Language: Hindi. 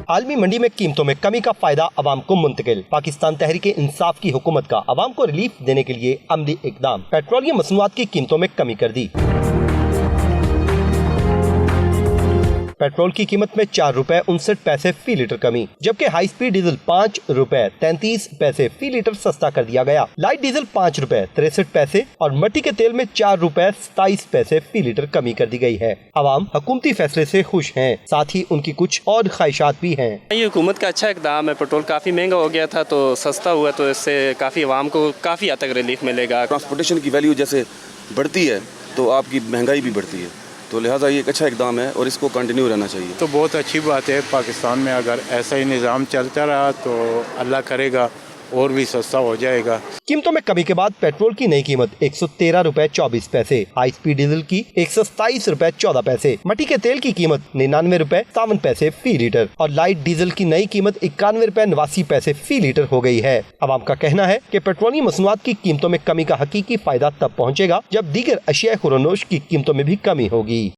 आलमी मंडी में कीमतों में कमी का फायदा अवाम को मुंतकिल। पाकिस्तान तहरीक इंसाफ की हुकूमत का अवाम को रिलीफ देने के लिए अमली इकदाम। पेट्रोलियम मसनूआत की कीमतों में कमी कर दी। पेट्रोल की कीमत में 4 रुपए 59 पैसे फी लीटर कमी, जबकि हाई स्पीड डीजल 5 रुपए 33 पैसे फी लीटर सस्ता कर दिया गया। लाइट डीजल 5 रुपए 63 पैसे और मट्टी के तेल में 4 रुपए 27 पैसे फी लीटर कमी कर दी गई है। अवाम हुकूमती फैसले से खुश हैं, साथ ही उनकी कुछ और ख्वाहिशात भी हैं। ये हुकूमत का अच्छा इकदाम है। पेट्रोल काफ़ी महंगा हो गया था तो सस्ता हुआ, तो इससे काफ़ी अवाम को काफ़ी हद तक रिलीफ मिलेगा। ट्रांसपोर्टेशन की वैल्यू जैसे बढ़ती है तो आपकी महंगाई भी बढ़ती है, तो लिहाजा ये एक अच्छा इकदाम है और इसको कंटिन्यू रहना चाहिए। तो बहुत अच्छी बात है। पाकिस्तान में अगर ऐसा ही निज़ाम चलता रहा तो अल्लाह करेगा और भी सस्ता हो जाएगा। कीमतों में कमी के बाद पेट्रोल की नई कीमत 113 रुपए 24 पैसे, हाई स्पीड डीजल की 127 रुपए 14 पैसे, मट्टी के तेल की कीमत 99 रुपए 57 पैसे फी लीटर और लाइट डीजल की नई कीमत 91 रुपए 89 पैसे फी लीटर हो गई है। अवाम का कहना है कि पेट्रोलियम मसनूआत की कीमतों में कमी का हकीकी फायदा तब पहुँचेगा जब दीगर अशिया खुरोनोश की कीमतों में भी कमी होगी।